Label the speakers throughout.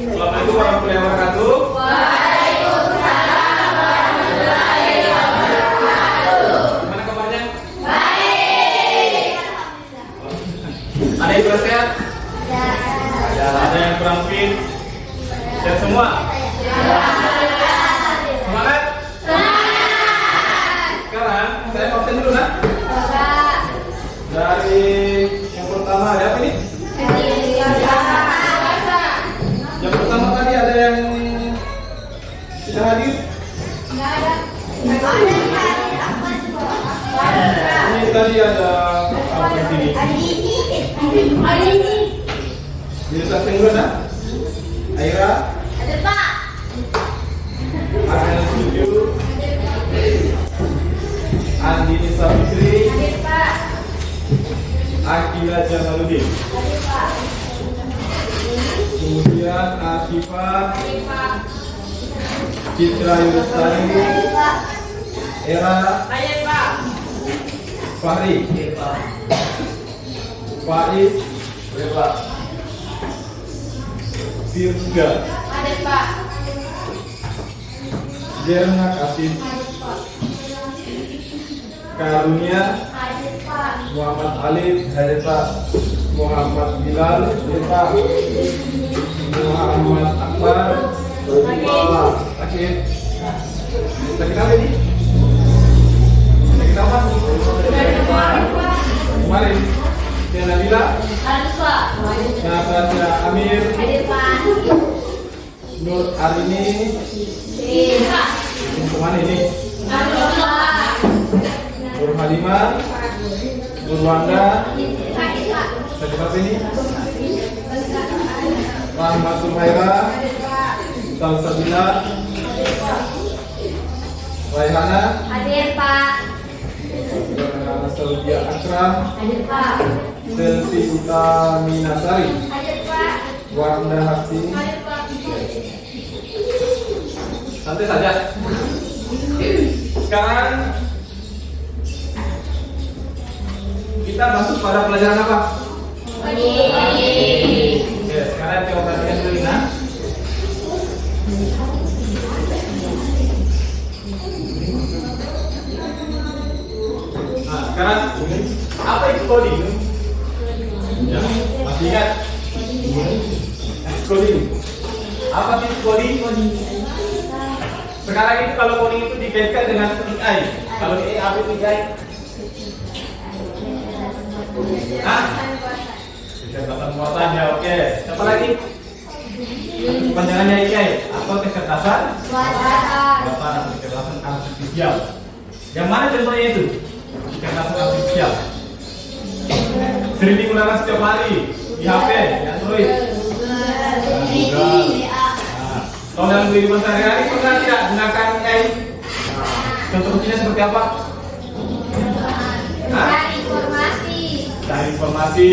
Speaker 1: Assalamualaikum warahmatullahi wabarakatuh.
Speaker 2: Waalaikumsalam warahmatullahi wabarakatuh.
Speaker 1: Gimana kabarnya?
Speaker 2: Baik.
Speaker 1: Ada yang kurang sehat? Ada yang kurang fit? Sehat semua? Semangat? Sekarang saya mau absen dulu, nah. Dari yang pertama ada apa ini? Yang pertama tadi ada yang tidak hadir? Ini tadi ada apa di sini? Di samping mana? Aira? Ada Studio? Andi Nisa Fikri? Akila Jamaluddin? Kemudian Asifah, Citra Yunusani, Era, Fahri, Faiz, Firga, Jerna Kasih, Karunia, Muhammad Alif, hadir Pak. Muhammad Bilal, hadir Pak. Muhammad Akbar, sakit. Sakit apa ini? Sakit apa? Kemarin. Tia Nabila, Natasha Amir, Nur Arini, kemana ini? Nur Halimah, Nur Wanda, sakit apa ini? Rahmatul Haira, Salsabila, Raihana, Salvia Akram, Selvi Utaminasari, Wanda Haksini. Santai saja. Sekarang kita masuk pada pelajaran apa? Oke, sekarang coba perhatikan dulu nah. Nah, sekarang apa itu coding? Ya, masih ingat? Coding. Apa itu coding? Sekarang itu kalau coding itu dikaitkan dengan AI. Kalau AI apa itu AI? Hah? Kecerdasan buatannya, oke. Siapa lagi? Kepanjangannya AI atau kecerdasan buatan atau kecerdasan artifisial. Yang mana contohnya itu? Kecerdasan artifisial. Sering digunakan setiap hari di HP, di Android. Nah, kalau dalam kehidupan sehari-hari pernah tidak gunakan AI? Contohnya seperti apa? Cari informasi.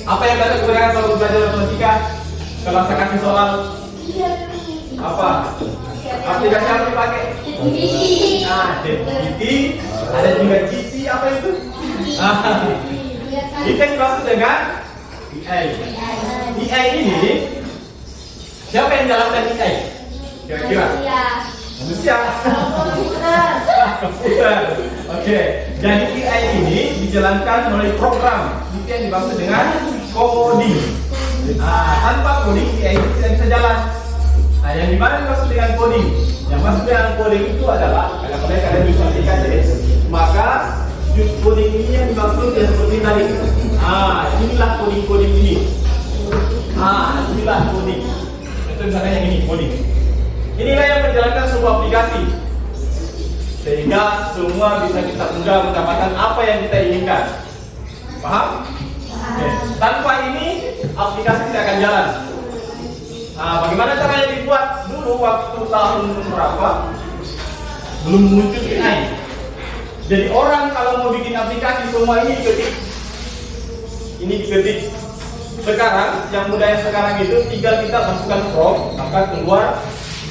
Speaker 1: Apa yang dapat digunakan kalau belajar matematika? Kalau saya kasih soal apa? Aplikasi apa dipakai? Nah, ChatGPT, ada juga Cici, apa itu? Kita dimaksud dengan AI. AI ini siapa yang jalankan AI? Kira-kira? Manusia. Komputer. Oke. Jadi AI ini dijalankan melalui program. Itu yang dimaksud dengan coding. Tanpa coding AI itu tidak bisa jalan. Nah, yang dimana dimaksud dengan coding? Yang maksud dengan coding itu adalah kalau kalian bisa perhatikan deh, maka coding ini yang dimaksud yang seperti tadi. Inilah coding ini. Inilah coding. Itu misalnya yang ini coding. Inilah yang menjalankan sebuah aplikasi sehingga semua bisa kita unggah mendapatkan apa yang kita inginkan. Paham? Oke. Tanpa ini aplikasi tidak akan jalan. Bagaimana caranya dibuat? Dulu waktu tahun berapa belum muncul AI. Jadi orang kalau mau bikin aplikasi semua ini diketik. Ini diketik. Sekarang yang mudah yang sekarang itu tinggal kita masukkan prompt maka keluar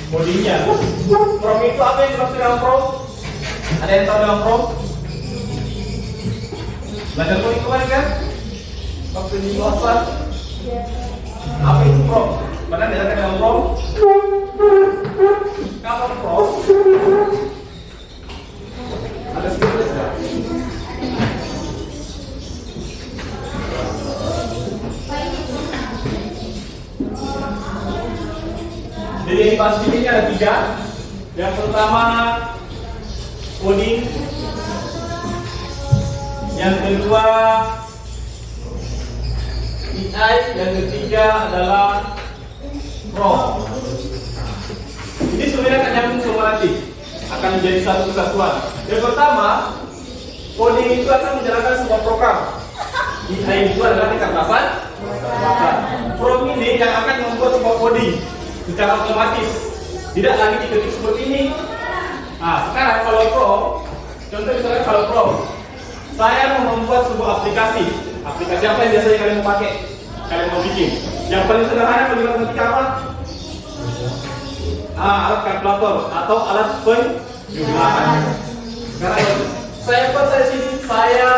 Speaker 1: codingnya. Prompt itu apa yang dimaksud dengan prompt? Ada yang tahu dengan prompt? Belajar coding kemarin kan? Waktu di luar. Apa itu from. Mana dijelaskan dengan from? Kalau from ada sedikit tidak? Jadi yang dibahas ini ada 3. Yang pertama coding, yang kedua EI, yang ketiga adalah from. Ini sebenarnya akan nyambung semua nanti, akan menjadi satu kesatuan. Yang pertama, coding itu akan menjalankan sebuah program. EI itu adalah kecerdasan. From ini yang akan membuat sebuah coding secara otomatis, tidak lagi diketik seperti ini. Nah, sekarang kalau from, contoh misalnya kalau from, saya mau membuat sebuah aplikasi. Aplikasi apa yang biasanya kalian mau pakai? Kalian mau bikin? Yang paling sederhana kalau ketika apa? Alat kalkulator atau alat penjumlahan. Sekarang saya buat sini, saya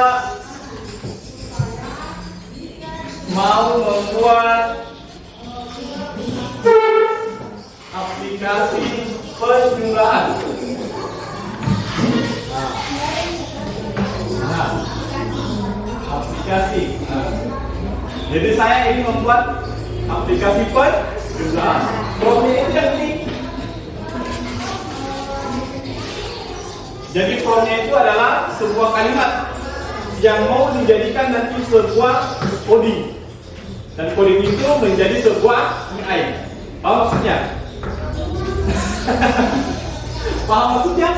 Speaker 1: mau membuat aplikasi penjumlahan. Aplikasi. Jadi saya ingin membuat aplikasi penjumlahan. Promnya itu yang ini. Jadi promnya itu adalah sebuah kalimat yang mau dijadikan nanti sebuah coding. Dan coding itu menjadi sebuah AI. Paham maksudnya? Paham maksudnya?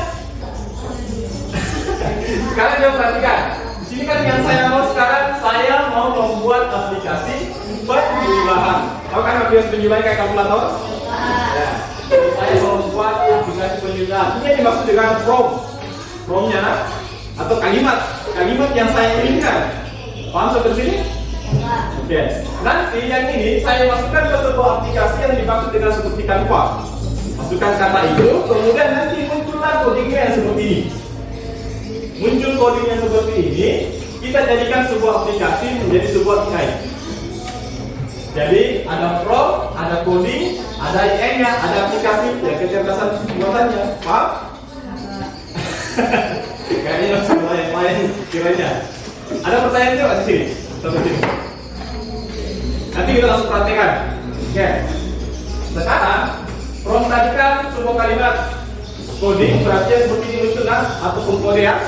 Speaker 1: Sekarang coba perhatikan. Di sini kan yang saya mau sekarang, saya mau membuat aplikasi penjumlahan. Tahu kan aplikasi penjumlahan kayak kalkulator? Ya. Saya mau membuat aplikasi penjumlahan. Ini yang dimaksud dengan promnya atau kalimat yang saya inginkan. Paham seperti ini? Oke. Nanti yang ini saya masukkan ke sebuah aplikasi yang dimaksud dengan seperti Canva. Masukkan kata itu, kemudian nanti muncullah codingnya yang seperti ini. Muncul coding yang seperti ini, kita jadikan sebuah aplikasi menjadi sebuah AI. Jadi ada prompt, ada coding, ada AI-nya, ada aplikasi, ya kecerdasan buatannya. Paham? Kayaknya semua yang lain kiranya. Ada pertanyaan juga di sini? Sampai sini. Nanti kita langsung praktekkan. Oke. Sekarang prompt tadi kan sebuah kalimat. Coding berarti seperti ini muncul atau pengkodean.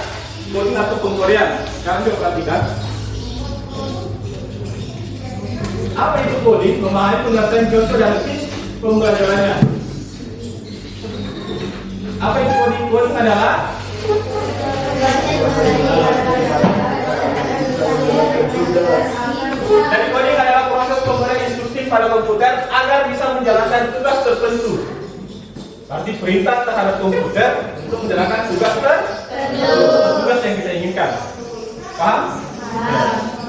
Speaker 1: Coding atau pengkodean. Sekarang kita perhatikan. Apa itu coding? Memahami pengertian contoh dan tips pembelajarannya. Apa itu coding? Coding adalah jadi coding adalah proses pemberian instruksi pada komputer agar bisa menjalankan tugas tertentu. Berarti perintah terhadap komputer untuk menjalankan tugas tugas yang kita inginkan. Paham?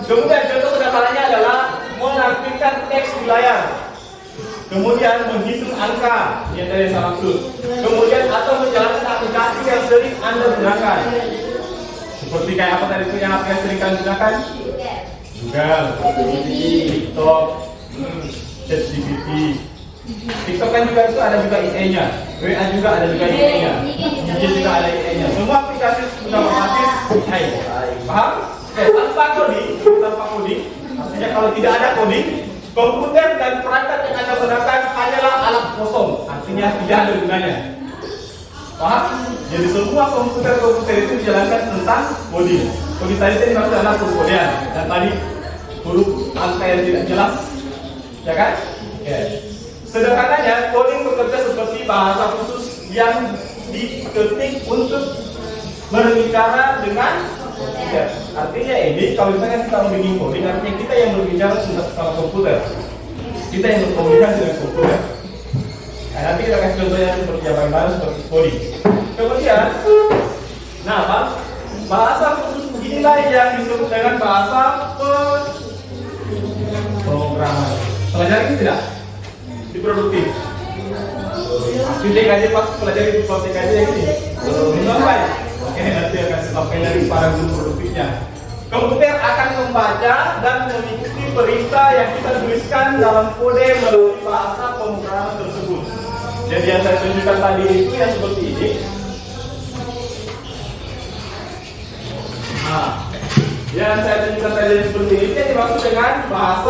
Speaker 1: Kemudian contoh sederhananya adalah menampilkan teks di layar. Kemudian menghitung angka yang dari saya maksud. Kemudian atau menjalankan aplikasi yang sering Anda gunakan. Seperti kayak apa tadi itu yang aplikasi sering Anda gunakan? Google, TikTok, ChatGPT. TikTok kan juga itu ada juga IE-nya. WA juga ada juga IE-nya. IG juga ada IE-nya. Semua aplikasi sudah berbasis AI. Paham? Tanpa coding, artinya kalau tidak ada coding, komputer dan perangkat yang Anda gunakan hanyalah alat kosong, artinya tidak ada gunanya. Paham? Jadi semua komputer itu dijalankan tentang coding. Kalau tadi itu dimaksud adalah pengkodean, dan tadi huruf angka yang tidak jelas, ya kan? Oke. Sederhananya, coding bekerja seperti bahasa khusus yang diketik untuk berbicara dengan komputer. Artinya ini, kalau misalnya kita mau bikin coding, artinya kita yang berbicara sama komputer. Kita yang berkomunikasi dengan komputer. Nah, nanti kita kasih contohnya seperti yang baru seperti coding. Kemudian, bahasa khusus inilah yang disebut dengan bahasa pemrograman. Pelajari tidak? Di produktif. Kita kaji pas pelajari di praktik kaji yang ini. Belum sampai. Oke, nanti akan sampaikan dari para guru produktifnya. Komputer akan membaca dan mengikuti perintah yang kita tuliskan dalam kode melalui bahasa pemrograman tersebut. Jadi yang saya tunjukkan tadi itu yang seperti ini. Nah, yang saya tunjukkan tadi seperti ini yang dimaksud dengan bahasa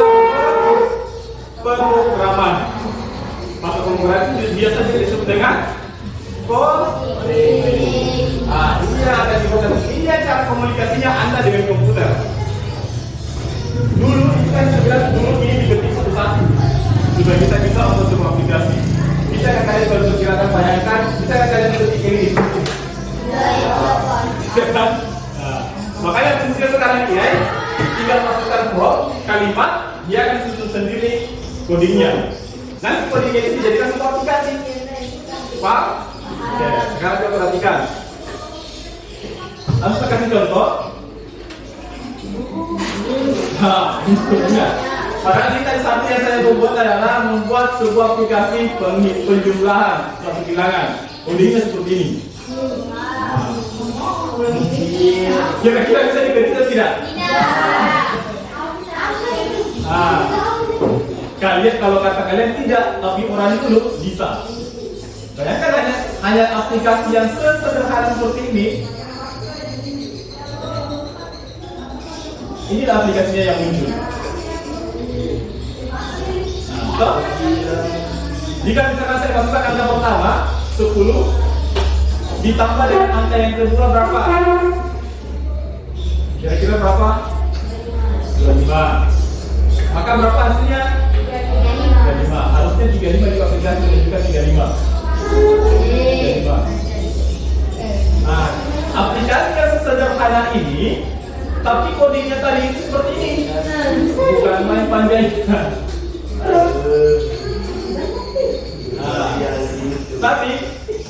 Speaker 1: pemrograman. Bahasa pemrograman itu biasa disebut dengan kode. Nah, ini yang akan digunakan. Ini cara komunikasinya Anda dengan komputer. Dulu itu kan sebenarnya dulu ini diketik satu-satu. Sudah kita bisa untuk sebuah aplikasi. Bisa kan kalian berpikirkan, bayangkan, bisa kan kalian ketik ini. Nah, makanya fungsinya sekarang ini ya, tinggal masukkan prompt, kalimat, dia akan susun sendiri codingnya. Nanti codingnya itu dijadikan sebuah aplikasi. Pak, ya, sekarang kita perhatikan. Langsung saya kasih contoh. Nah, ini sebetulnya. Padahal kita satu yang saya buat adalah membuat sebuah aplikasi penjumlahan suatu bilangan. Kodenya seperti ini. Kira-kira bisa diketik atau tidak? Nah, kalian kalau kata kalian tidak, tapi orang itu loh bisa. Bayangkan hanya aplikasi yang sederhana seperti ini. Inilah aplikasinya yang muncul. Nah, jika misalkan saya masukkan angka pertama 10 ditambah dengan angka yang kedua berapa? Kira-kira berapa? 25. Maka berapa hasilnya? 35. Harusnya 35 di aplikasi menunjukkan 35. 35. Nah, aplikasi yang sesederhana ini, tapi kodenya tadi itu seperti ini. Bukan main pandai. Nah, tapi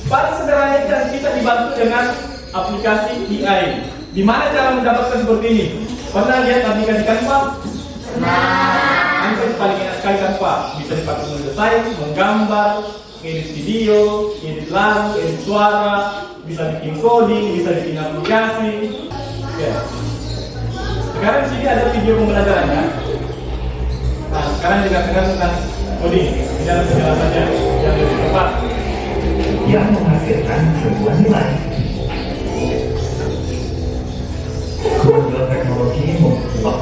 Speaker 1: paling sederhana kita dibantu dengan aplikasi AI. Di mana cara mendapatkan seperti ini? Pernah lihat aplikasi Canva? Nah, Canva paling enak sekali Canva. Bisa dipakai mendesain, menggambar, edit video, edit lagu, edit suara, bisa bikin coding, bisa bikin aplikasi. Ya. Sekarang di sini ada video pembelajarannya. Nah, sekarang dikatakan tentang coding. Ini adalah penjelasannya yang lebih tepat.
Speaker 3: Yang menghasilkan sebuah nilai. Kemajuan teknologi membuat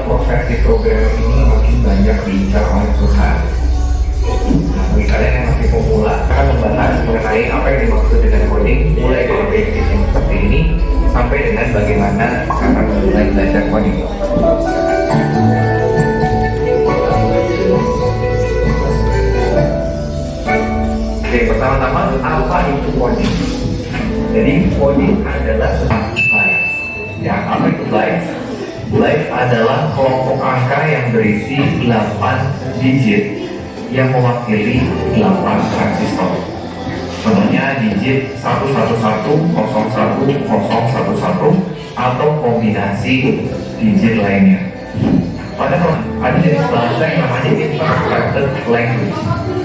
Speaker 3: profesi programming ini makin banyak diincar oleh perusahaan. Bagi kalian yang masih pemula akan membahas mengenai apa yang dimaksud dengan coding, mulai dari basic yang seperti ini sampai dengan bagaimana cara mulai belajar coding. Oke, pertama-tama apa itu coding? Jadi coding adalah sebuah bytes. Ya, apa itu bytes? Bytes adalah kelompok angka yang berisi 8 digit yang mewakili 8 transistor. Contohnya digit 111, 01, 011 atau kombinasi digit lainnya. Padahal ada jenis bahasa yang namanya interpreted language.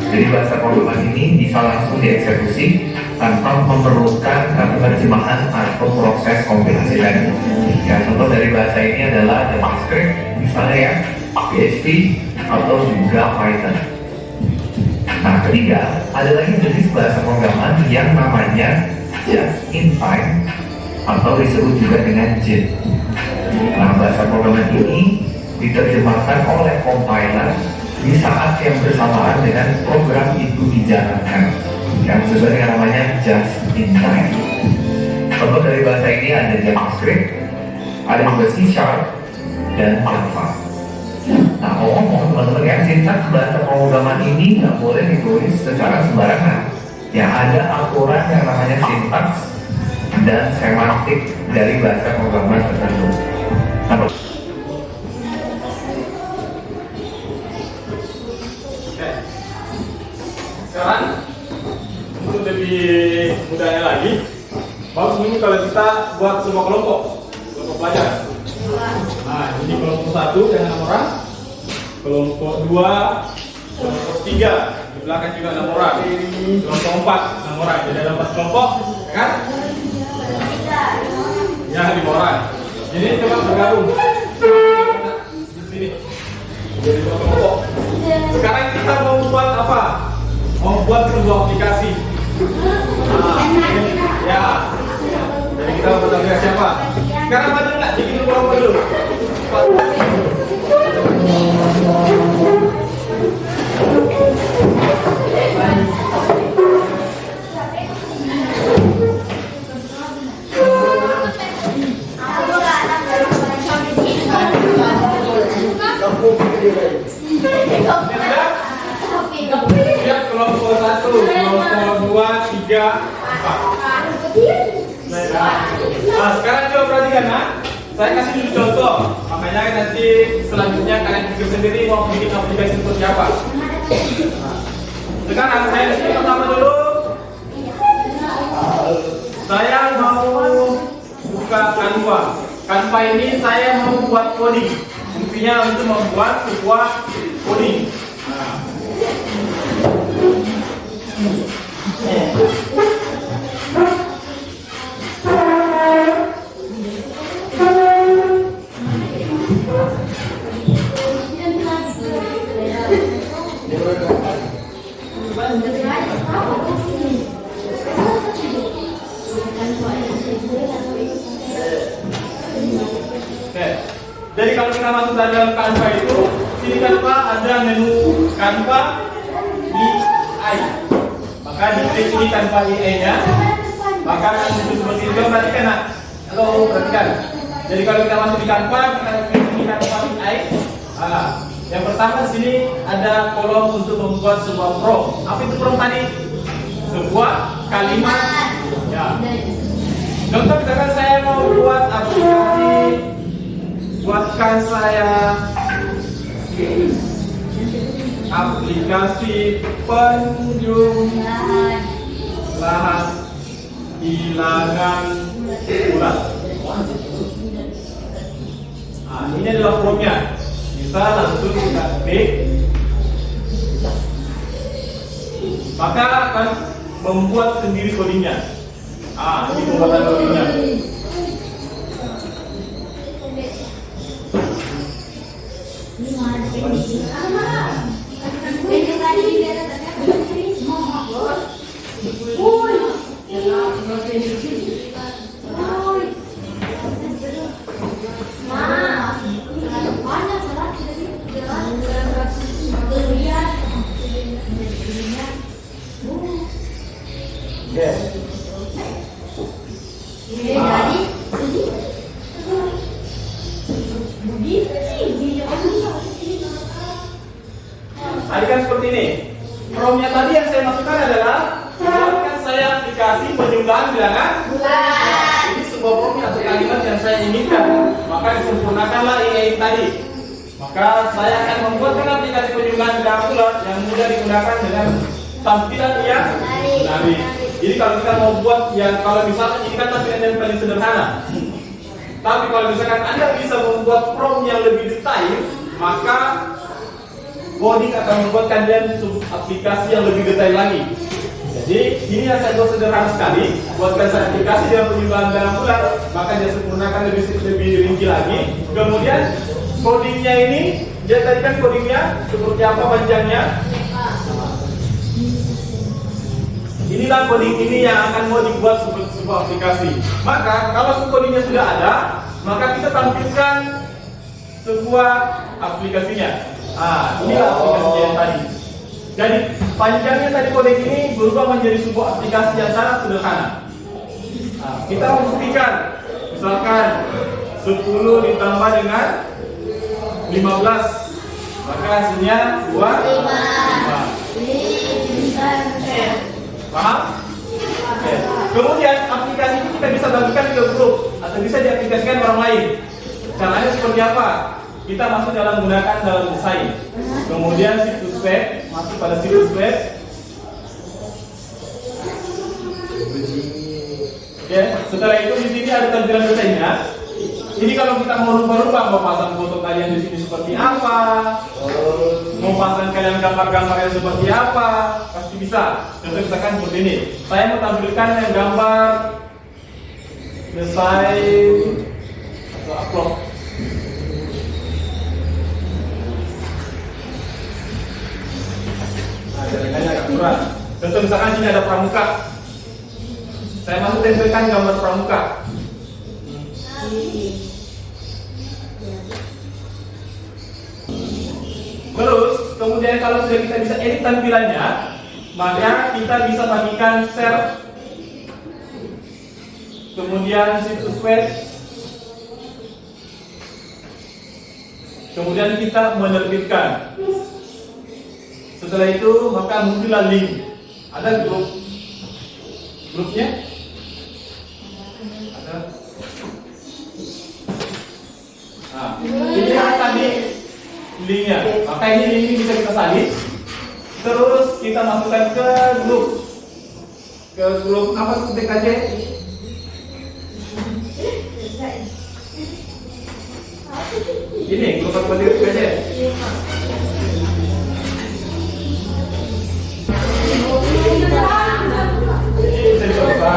Speaker 3: Jadi bahasa pemrograman ini bisa langsung dieksekusi tanpa memerlukan penerjemahan atau proses kompilasi lagi. Ya, contoh dari bahasa ini adalah JavaScript, misalnya ya, PHP atau juga Python. Nah, ketiga, ada lagi jenis bahasa pemrograman yang namanya just-in-time atau disebut juga dengan JIT. Nah, bahasa pemrograman ini diterjemahkan oleh compiler di saat yang bersamaan dengan program itu dijalankan, yang sesuai dengan namanya just-in-time. Contoh dari bahasa ini ada JavaScript, ada juga C# dan Java. Nah, ngomong teman-teman ya, sintaks bahasa pemrograman ini nggak boleh ditulis secara sembarangan. Ya, ada aturan yang namanya sintaks dan semantik dari bahasa pemrograman tertentu. Nah,
Speaker 1: sekarang untuk lebih mudahnya lagi, bagus ini kalau kita buat semua kelompok pelajar. Nah, ini kelompok 1 dengan 6 orang, kelompok 2, kelompok 3 di belakang juga 6 orang. Kelompok 4, 6 orang. Jadi ada 4 kelompok, ya kan? Ya, 5 orang. Jadi coba bergabung di sini. Jadi 2 kelompok. Sekarang kita mau buat apa? Mau buat sebuah aplikasi. Ya. Jadi kita mau buat aplikasi apa? Sekarang maju nggak? Bikin kelompok dulu. Siap kelompok 1, kelompok 2, 3, 4. Nah, sekarang coba perhatikan, nah. Saya kasih dulu contoh. Makanya nanti selanjutnya kalian pikir sendiri mau bikin aplikasi seperti apa. Nah, sekarang saya kasih pertama dulu. Saya mau buka Canva. Canva ini saya mau buat coding. Intinya untuk membuat sebuah coding. Nah. Jadi kalau kita masuk dalam Canva itu, sini Canva ada menu Canva AI. Maka diklik sini Canva AI-nya, maka akan muncul seperti itu. Perhatikan, nah. Halo, perhatikan. Jadi kalau kita masuk di Canva, kita klik sini Canva AI. Nah, yang pertama di sini ada kolom untuk membuat sebuah prompt. Apa itu prompt tadi? Sebuah kalimat. Ya. Contoh misalkan saya mau buat aplikasi. Buatkan saya aplikasi penjumlahan bilangan bulat. Nah, ini adalah promptnya. Kita langsung kita klik, maka akan membuat sendiri codingnya. Ini pembuatan codingnya. Tadi kan seperti ini. Promnya tadi yang saya masukkan adalah buatkan saya aplikasi penjumlahan bilangan bulat. Ini sebuah prom atau kalimat yang saya inginkan. Maka disempurnakanlah AI tadi. Maka saya akan membuatkan aplikasi penjumlahan bilangan bulat yang mudah digunakan dengan tampilan yang menarik. Jadi kalau kita mau buat yang kalau misalkan ini kan tampilan yang paling sederhana. Tapi kalau misalkan Anda bisa membuat prom yang lebih detail, maka coding akan membuat kalian aplikasi yang lebih detail lagi. Jadi ini yang saya buat sederhana sekali. Buatkan saya aplikasi dengan penjumlahan bilangan bulat, maka dia sempurnakan lebih rinci lagi. Kemudian codingnya ini, dia tadi kan codingnya seperti apa panjangnya. Inilah coding ini yang akan mau dibuat sebuah aplikasi. Maka kalau codingnya sudah ada, maka kita tampilkan sebuah aplikasinya. Inilah aplikasinya yang tadi. Jadi panjangnya tadi coding ini berubah menjadi sebuah aplikasi yang sangat sederhana. Kita membuktikan, misalkan 10 ditambah dengan 15, maka hasilnya 25. Paham? Kemudian aplikasi ini kita bisa bagikan ke grup atau bisa diaplikasikan orang lain. Caranya seperti apa? Kita masuk menggunakan dalam desain. Kemudian situs web, masuk pada situs web. Setelah itu di sini ada tampilan desainnya. Jadi kalau kita mau rubah-rubah, mau pasang foto kalian di sini seperti apa, mau pasang kalian gambar-gambar yang seperti apa, pasti bisa. Contoh misalkan seperti ini. Saya mau tampilkan yang gambar selesai atau upload. Nah, jaringannya agak kurang. Contoh misalkan sini ada pramuka. Saya masuk tempelkan gambar pramuka. Terus, kemudian kalau sudah kita bisa edit tampilannya, maka kita bisa bagikan share, kemudian situs web, kemudian kita menerbitkan. Setelah itu, maka muncullah link. Ada grupnya? Ada. Nah, ini yang tadi linknya. Maka ini bisa kita salin. Terus kita masukkan ke grup apa sih TKJ? Ini grup apa TKJ? Bisa dicoba.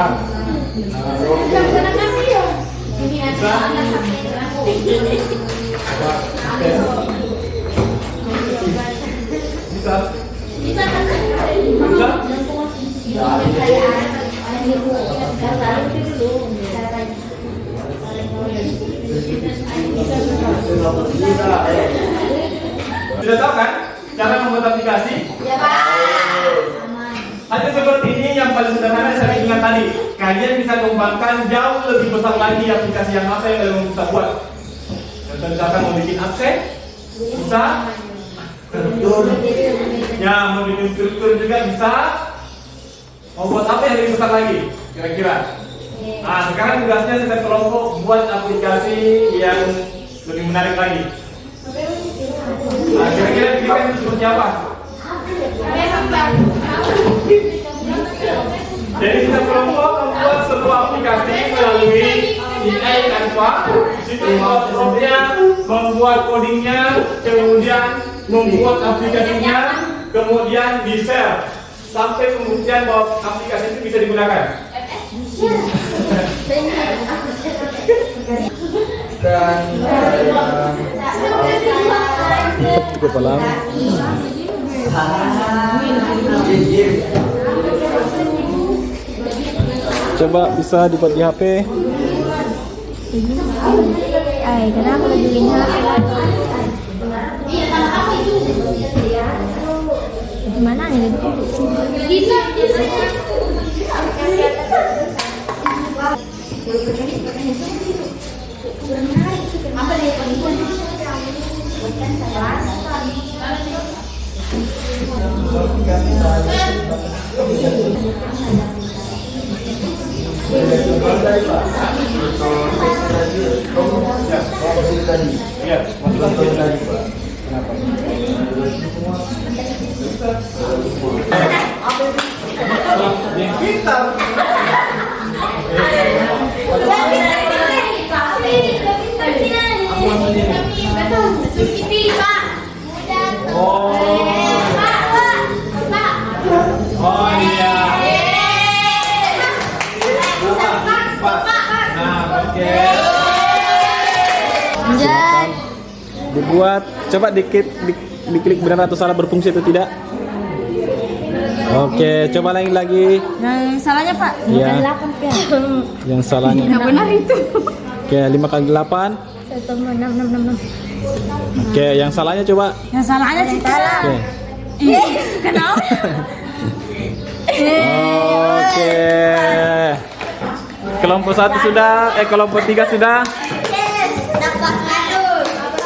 Speaker 1: Bisa. Bisa. Sudah tahu kan cara membuat aplikasi?
Speaker 2: Ya, Pak.
Speaker 1: Hanya seperti ini yang paling sederhana saya ingat tadi. Kalian bisa kembangkan jauh lebih besar lagi aplikasi yang apa yang kalian bisa buat. Contoh misalkan mau bikin absen, bisa. Ya, mau bikin struktur juga bisa. Mau buat apa yang lebih besar lagi? Kira-kira. Nah, sekarang tugasnya kita kelompok buat aplikasi yang lebih menarik lagi. Nah, kira-kira pikiran seperti apa? Jadi kita kelompok membuat sebuah aplikasi melalui AI Canva. Situ outputnya, membuat codingnya, kemudian membuat aplikasinya, kemudian di share sampai pembuktian bahwa aplikasi itu bisa digunakan. Dan
Speaker 4: kepala coba bisa dibuat di HP.
Speaker 2: Ay, kenapa lagi lihat? Gimana nih?
Speaker 1: Ya, pintar. Oh iya. Nah, oke.
Speaker 4: Dibuat, coba diklik benar atau salah berfungsi atau tidak. Oke, coba lagi.
Speaker 2: Yang salahnya Pak,
Speaker 4: Iya.
Speaker 2: 8 ya.
Speaker 4: Yang salahnya.
Speaker 2: Yang benar itu.
Speaker 4: Oke, 5 kali 8.
Speaker 2: 6.
Speaker 4: Oke, yang salahnya coba.
Speaker 2: Yang salahnya sih salah.
Speaker 4: Oke.
Speaker 2: Kenapa?
Speaker 4: Oke. Kelompok 1 sudah, kelompok 3 sudah.
Speaker 2: Dapat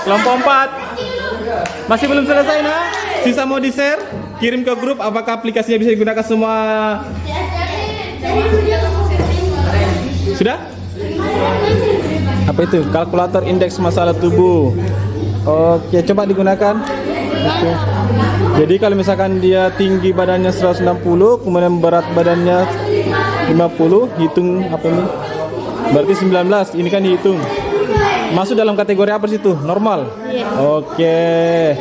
Speaker 4: Kelompok 4 masih belum selesai, nah. Sisa mau di-share, kirim ke grup. Apakah aplikasinya bisa digunakan semua? Sudah? Apa itu? Kalkulator indeks masalah tubuh. Oke, coba digunakan. Oke. Jadi kalau misalkan dia tinggi badannya 160, kemudian berat badannya 50, hitung apa ini? Berarti 19. Ini kan dihitung. Masuk dalam kategori apa sih itu? Normal. Oke.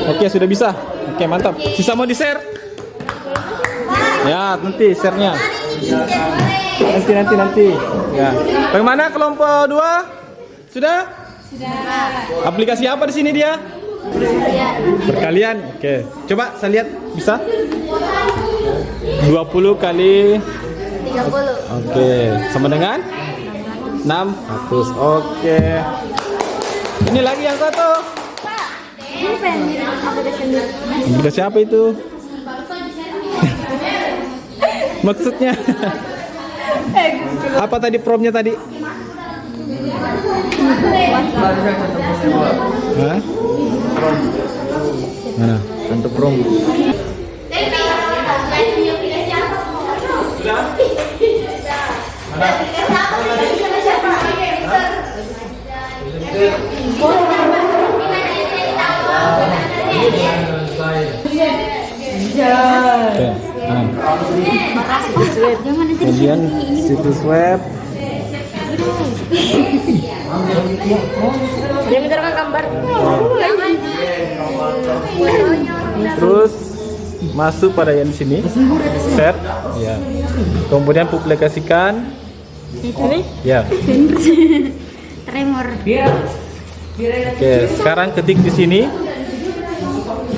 Speaker 4: Oke, sudah bisa. Oke, mantap. Sisa mau di-share? Ya, nanti share-nya. Nanti. Ya. Bagaimana kelompok 2? Sudah? Sudah. Aplikasi apa di sini dia? Berkalian. Oke. Coba saya lihat bisa? 20 kali
Speaker 2: 30.
Speaker 4: Oke, sama dengan 600. Oke. Ini lagi yang satu.
Speaker 2: Ini pengen aplikasi dulu.
Speaker 4: Aplikasi apa itu? Maksudnya apa tadi promnya tadi? Hah? Mana? Untuk prom. Oke. Kemudian situs web.
Speaker 2: Dia minta gambar.
Speaker 4: Terus masuk pada yang sini, set, ya. Kemudian publikasikan, ya.
Speaker 2: Tremor.
Speaker 4: Oke, sekarang ketik di sini.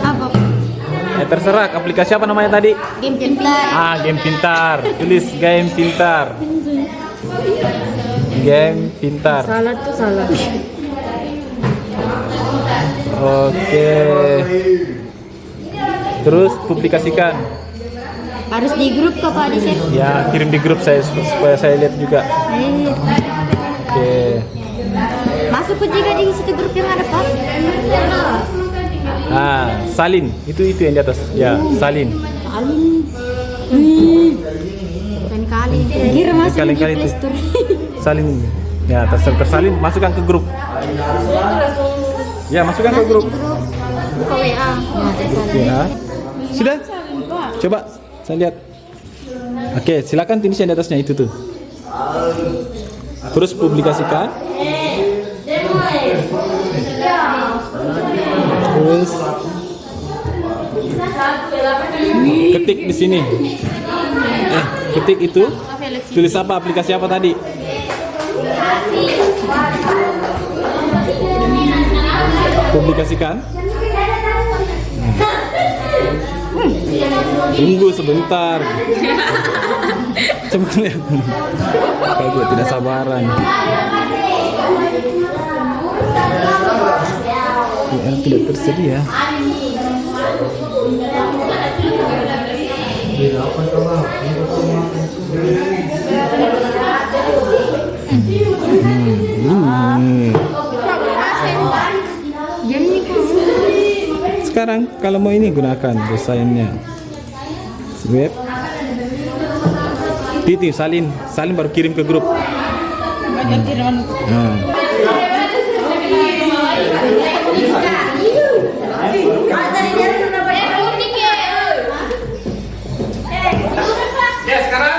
Speaker 2: Apa?
Speaker 4: Terserah aplikasi apa namanya tadi?
Speaker 2: Game pintar.
Speaker 4: Game pintar. Tulis game pintar. Game pintar.
Speaker 2: Salah tuh salah.
Speaker 4: Oke. Terus publikasikan.
Speaker 2: Harus di grup kok Pak di share.
Speaker 4: Ya, kirim di grup saya supaya saya lihat juga. Oke.
Speaker 2: Masuk ke juga di situ grup yang ada Pak.
Speaker 4: Salin. Itu yang di atas. Ya, salin.
Speaker 2: Kalin. Bukan kalin. Kira masuk di
Speaker 4: Kali-kali itu.
Speaker 2: Playstore.
Speaker 4: Salin. Ya, tersalin masukkan ke grup. Ya, masukkan ke grup.
Speaker 2: Buka WA.
Speaker 4: Ya. Sudah? Coba saya lihat. Oke, silakan tulis yang di atasnya itu tuh. Terus publikasikan. Terus ketik di sini. Ketik itu. Tulis apa, aplikasi apa tadi? Publikasikan. Tunggu sebentar. Coba lihat. Kayak tidak sabaran. Tidak tersedia. Sekarang kalau mau ini gunakan desainnya web titik salin baru kirim ke grup.
Speaker 1: Ya, sekarang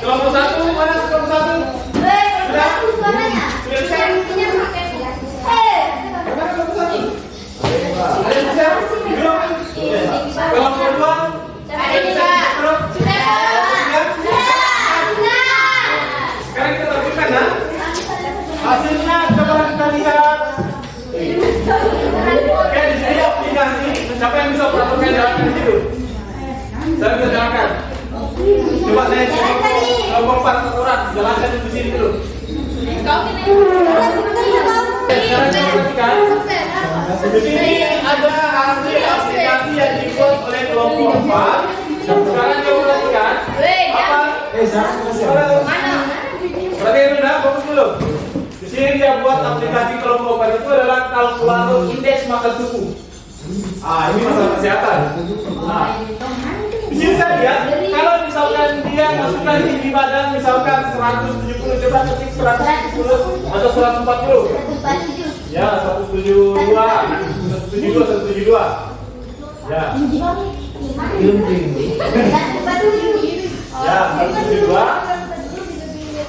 Speaker 1: kelompok 1 mana kelompok 1? Kelompok 2 sekarang kita lakukan ya. Hasilnya coba kita lihat. Oke, di sini aplikasi. Siapa yang bisa perhatikan jalankan di situ? Saya bisa jalankan. Coba saya kelompok 4 orang jalankan di sini dulu. Sekarang kita perhatikan. Di sini ada hasil aplikasi yang dibuat oleh kelompok 4. Sekarang coba perhatikan. Apa? Perhatikan dulu, fokus dulu. Di sini dia buat aplikasi kelompok 4 itu adalah kalkulator indeks massa tubuh. Ini masalah kesehatan. Di sini saya lihat kalau misalkan dia masukkan tinggi badan misalkan 170, coba ketik 170 atau 140. Ya, 172, 172. Ya. Ya, 172.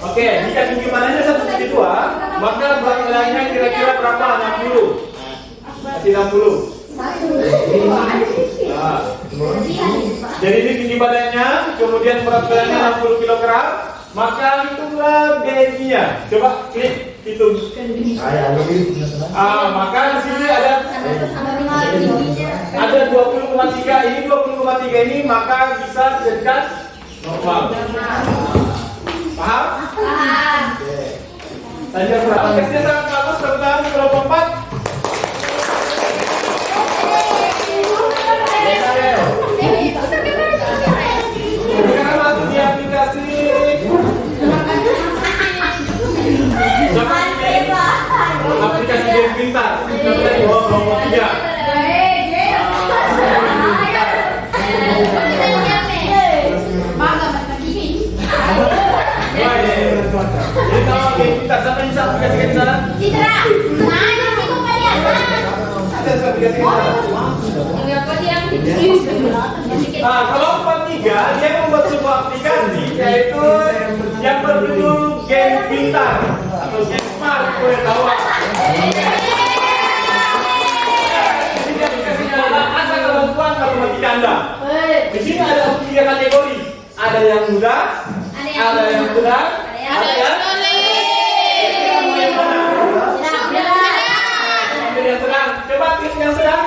Speaker 1: Oke, jika tinggi badannya 172, maka berat badannya kira-kira berapa? 60. Masih 60. Nah, jadi ini tinggi badannya, kemudian berat badannya 60 kg, maka hitunglah BMI-nya. Coba klik hitung. Maka di sini ada 20,3. Ini 20,3 ini maka bisa dijadikan normal. Paham? Tanya berapa? Tesnya sangat bagus tentang kelompok 4. Sekarang masuk di aplikasi aplikasi game pintar. Kita di bawah kelompok 3. Jadi kalau game pintar, siapa yang bisa aplikasikan di sana? Ada aplikasi di sana. Kelompok 3 dia membuat sebuah aplikasi yaitu yang berjudul Game Pintar atau Game Smart. Boleh tahu? Ini aplikasinya adalah asa kemampuan matematika Anda. Di sini ada 3 kategori. Ada yang mudah, ada yang sedang, ada yang sedang. Coba klik yang sedang.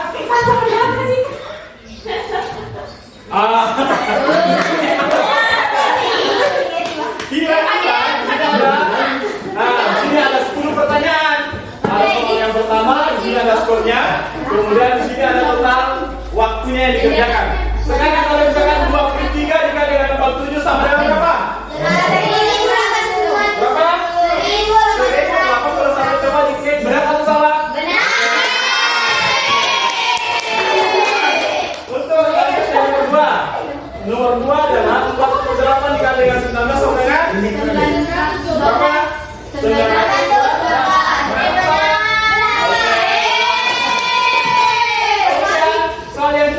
Speaker 1: Sini ada 10 pertanyaan. Soal yang pertama, di sini ada skornya. Kemudian di sini ada total waktunya yang dikerjakan. Sekarang kalau misalkan 23 dikali dengan 47 sama dengan berapa? Berapa? 1000. Kalau satu coba diklik benar atau salah? Untuk yang kedua, nomor 2 adalah 48 dikali dengan 19 sama dengan berapa? 9. Soal yang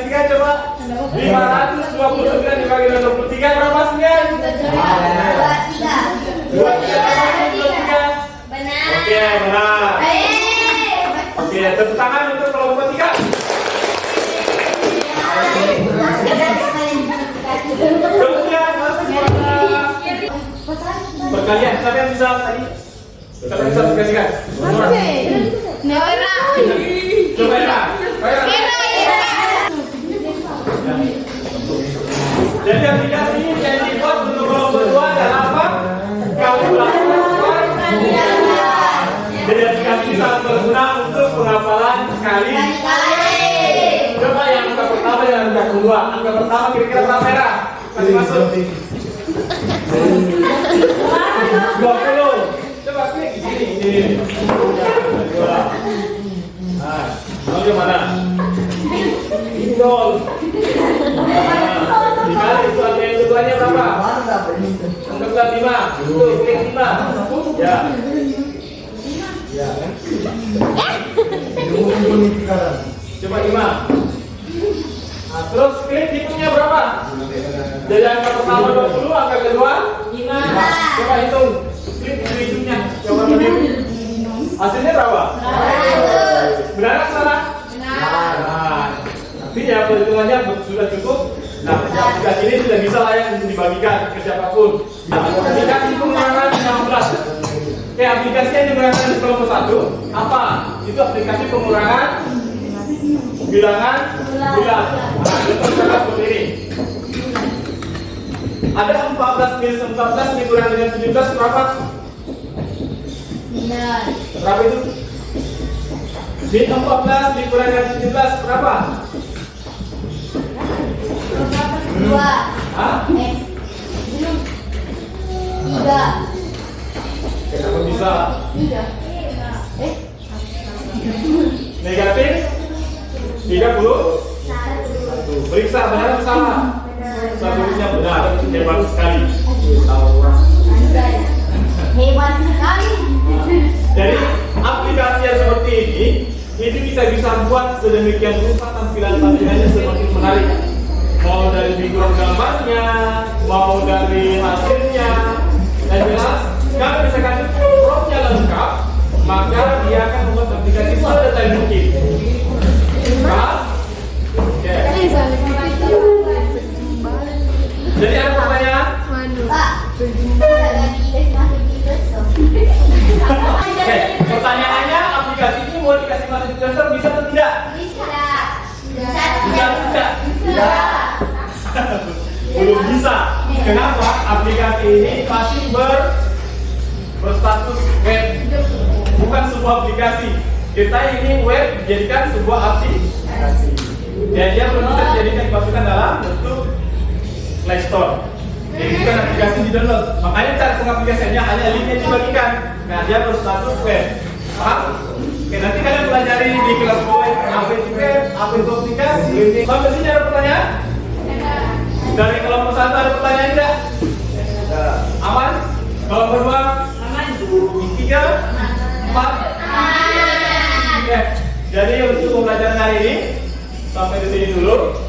Speaker 1: ketiga coba 529 dibagi dengan 23 berapa sekian? 23. Oke, benar. Oke, tepuk tangan untuk kelompok 3. Kemudian masuk perkalian. Siapa yang bisa tadi? Siapa yang bisa aplikasikan? Coba ya. Jadi aplikasi ini yang dibuat untuk kelompok 2 adalah apa? Kalkulator. Jadi aplikasi ini sangat berguna untuk penghafalan kali. Coba yang angka pertama dan angka kedua. Angka pertama kira-kira berapa merah? Masih masuk. 20. Coba klik di sini. Ini. Nah, yang mana? Nol. Dikali itu angka yang keduanya berapa? Anggaplah 5. Tuh, klik 5. Ya. Coba 5. Nah, terus klik hitungnya berapa? Jadi angka pertama 20, angka kedua 5. Coba hitung. Klik hitungnya. Coba hitung. Hasilnya berapa? Benar atau salah? Benar. Artinya perhitungannya sudah cukup. Nah, aplikasi ini sudah bisa layak untuk dibagikan ke siapapun. Nah, aplikasi pengurangan 16. Oke, aplikasi yang digunakan di kelompok 1 apa? Itu aplikasi pengurangan bilangan bulan. Nah, contoh seperti ini. Ada 14 dikurang dengan 17 berapa? Berapa itu? Min 14 dikurang dengan 17 berapa?
Speaker 2: 2.
Speaker 1: Hah?
Speaker 2: 3.
Speaker 1: Kenapa bisa? Negatif 30. Periksa benar atau salah? Tulisnya benar, hebat sekali.
Speaker 2: Hebat sekali.
Speaker 1: Jadi aplikasi yang seperti ini itu kita bisa buat sedemikian rupa tampilannya semakin menarik. Mau dari background gambarnya, mau dari hasilnya, dan jelas kalau misalkan prompt-nya lengkap, maka dia akan membuat aplikasi sedetail mungkin. ini masih berstatus web, bukan sebuah aplikasi. Kita ini web dijadikan sebuah aplikasi. Dan dia belum bisa dijadikan dimasukkan dalam bentuk Play Store. Jadi bukan aplikasi di download. Makanya cara pengaplikasiannya hanya linknya dibagikan. Nah, dia berstatus web. Paham? Oke, nanti kalian pelajari di kelas web apa itu web, apa itu aplikasi. Sampai sini ada pertanyaan? Dari kelompok 1 ada pertanyaan tidak? Aman? Kelompok 2? Aman. 3? 4? Oke. Jadi untuk pembelajaran hari ini sampai di sini dulu.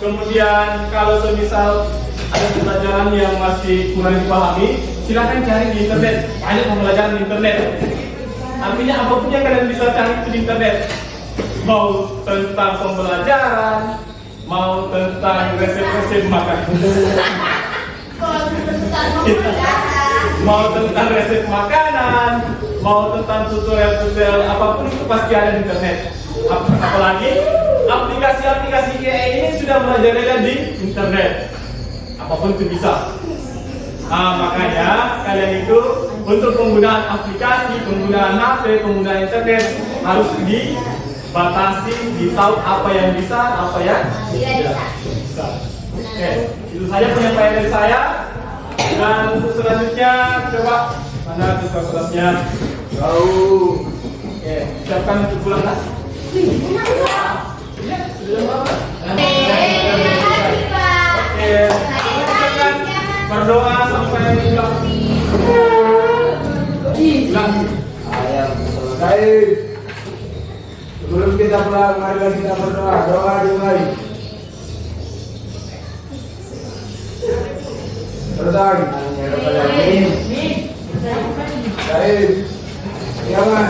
Speaker 1: Kemudian kalau semisal ada pembelajaran yang masih kurang dipahami, silakan cari di internet. Banyak pembelajaran di internet. Artinya apapun yang kalian bisa cari di internet, mau tentang pembelajaran, mau tentang resep-resep makan, mau tentang resep makanan, mau tentang tutorial-tutorial apapun itu pasti ada di internet. Apalagi aplikasi-aplikasi AI ini sudah merajalela di internet. Apapun itu bisa. Nah, makanya kalian itu untuk penggunaan aplikasi, penggunaan HP, penggunaan internet harus dibatasi, ditahu apa yang bisa, apa yang tidak bisa. Oke, itu saja penyampaian dari saya. Dan untuk selanjutnya coba mana tugas kelasnya? Jauh. Oke, siapkan untuk pulang lah. Oke, silakan berdoa sampai pulang.
Speaker 5: Ayam selesai. Sebelum kita pulang, mari kita berdoa. Doa dimulai. Selesai. Baik. Jangan.